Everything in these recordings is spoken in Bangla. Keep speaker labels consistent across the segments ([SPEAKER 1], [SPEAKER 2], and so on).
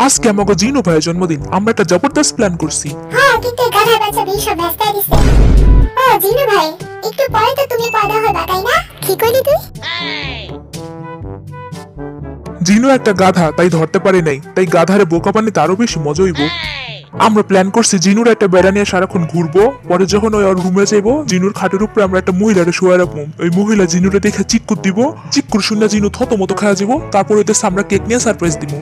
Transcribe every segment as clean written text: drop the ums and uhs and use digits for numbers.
[SPEAKER 1] আজকে আমাকে জিনু ভাইয়ের জন্মদিন, আমরা একটা জবরদস্ত প্ল্যান করছি।
[SPEAKER 2] হ্যাঁ, কিন্তু গাধা বাচ্চা বিশা ব্যস্ত দিছে। ও জিনু ভাই, একটু পরে তো তুমি পয়দা হবা, তাই না? কি কইলি তুই?
[SPEAKER 1] জিনু একটা গাধা, তাই ধরতে পারে নাই, তাই গাধারে বোকা বানাইতে আরো বেশি মজা হইব। আমরা প্ল্যান করছি জিনুর একটা বেড়া নিয়ে সারাক্ষণ ঘুরবো, পরে যখন ওই ওর রুমে যাইবো জিনুর খাটের উপরে আমরা একটা মহিলারে শুয়ে রাখবো। ওই মহিলা জিনুরে দেখে চিক্কুর দিব, চিক্কুর শুনে জিনু থত মতো খাওয়া যাবো, তারপর ওদের আমরা কেক নিয়ে সারপ্রাইজ দিব।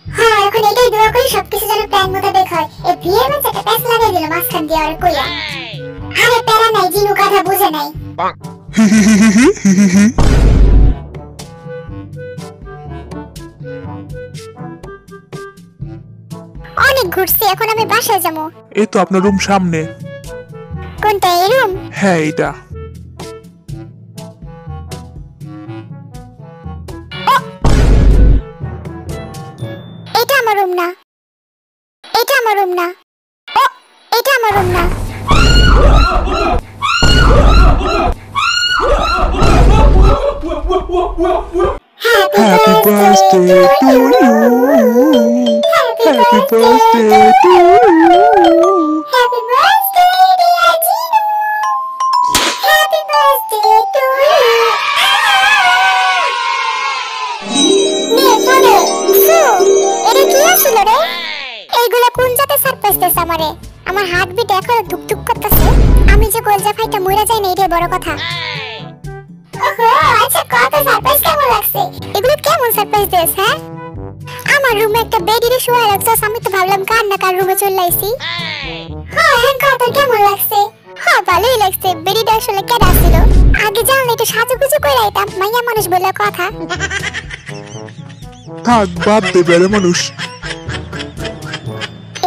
[SPEAKER 2] হ্যাঁ, এখন এটাই দোয়া করি সবকিছু যেন প্ল্যান মোতাবেক হয়। এই বিয়ের বাচ্চাটা প্যাস লাগিয়ে দিল মাঝখান দিয়ে আর কইয়া। আরে প্যারা নাই, জিনু গাধা বুঝে নাই। অনেক ঘুরছি, এখন আমি বাসায় যাবো।
[SPEAKER 1] এই তো আপনার রুম সামনে।
[SPEAKER 2] কোনটা, এই রুম?
[SPEAKER 1] হ্যাঁ এইটা।
[SPEAKER 2] এটা আমার রুম না, এটা আমার রুম না, ও এটা আমার রুম না।
[SPEAKER 1] Happy birthday to you. Happy birthday to you.
[SPEAKER 2] Happy birthday dear Jinu. Happy birthday to you. নে ফোনে সু, এটা কি আসলো রে? এইগুলা কোন জাতে সারপ্রাইজ দিছ আমারে? আমার হার্টবিট এখন ধুকধুক করতেছে। আমি যে গোলজা ফাইটা মইরা যাই না, এটাই বড় কথা। ওহো, আচ্ছা কত সারপ্রাইজ কেমন লাগছে? এগুলো কেমন সারপ্রাইজ দিছ? হ্যাঁ, আমার রুমে একটা বেডে শুয়ে রাখছস, আমি তো ভাবলাম কার না কার রুমে চলে আইছি। হ্যাঁ, কত কেমন লাগছে? হ্যাঁ, ভালোই লাগছে। বেডিটা আসলে কেডা ছিল? আগে জানলে একটু সাজুগুজু করে আইতাম, মাইয়া মানুষ বলে কথা।
[SPEAKER 1] থাক বাদ দে বেড়ে মানুষ।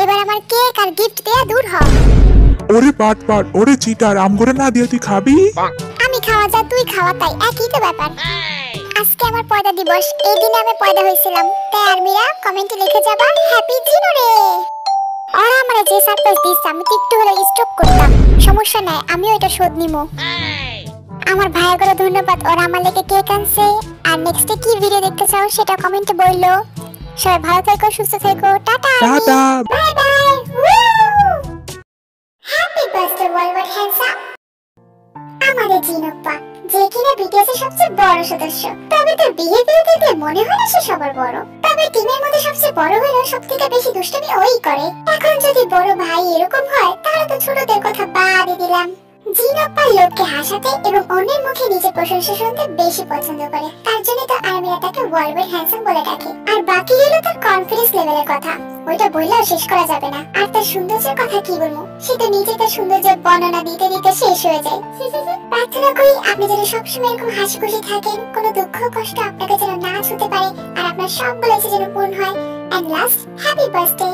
[SPEAKER 2] এবার আমার কেক আর গিফট দেয়া দূর হ।
[SPEAKER 1] ওরে পাট পাট, ওরে চিটার, আম করে না দিয়ে তুই খাবি?
[SPEAKER 2] আমি খাওয়া যা তুই খাওয়া তাই, একই তো ব্যাপার। আজকে আমার পয়দা দিবস, এই দিনে আমি পয়দা হয়েছিলাম, তাই আর্মিরা কমেন্টে লিখে যাবা হ্যাপি জিনু রে। আর আমরা যে সারপ্রাইজ দিছি আমি তো একটু হলে স্টপ করতাম, সমস্যা নাই, আমিও এটা শোধ নিমু। আমার ভাইয়াগুলো ধন্যবাদ, ওরা আমার লেগে কেক আনছে। আর নেক্সটে কি ভিডিও দেখতে চাও সেটা কমেন্টে বললো। সবাই ভালো থেকো, সুস্থ থেকো, tata
[SPEAKER 1] tata.
[SPEAKER 2] Bye bye. Happy birthday ওয়ালওয়ার্ড হ্যান্ডসাম আমাদের জিনপ্পা, যে কিনা বিটিএস এর সবচেয়ে বড় সদস্য। তবে তার বিহেভিয়ার দেখলে মনে হয় না সে সবার বড়। তবে টিমের মধ্যে সবচেয়ে বড় হলেও সবথেকে বেশি দুষ্টামি ওই করে। এখন যদি বড় ভাই এরকম হয় তাহলে তো ছোটদের কথা বাদই দিলাম। জিনপ্পা লোককে হাসাতে এবং অন্যের মুখে নিজের প্রশংসা শুনতে বেশি পছন্দ করে, তার জন্য তো আর্মিরা তাকে ওয়ালওয়ার্ড হ্যান্ডসাম বলে ডাকে। আর বাকি হলো তার কনফিডেন্স লেভেলের কথা, ওইটা বললেও শেষ করা যাবে না। আর তার সৌন্দর্যের কথা কি বলবো, সে তো নিজে তার সৌন্দর্যের বর্ণনা দিতে দিতে শেষ হয়ে যায়। প্রার্থনা করি আপনি যেন সবসময় এরকম হাসি খুশি থাকেন, কোনো দুঃখ কষ্ট আপনাকে যেন না ছুঁতে পারে, আর আপনার সবগুলো ইচ্ছে যেন পূর্ণ হয়। And last, happy birthday.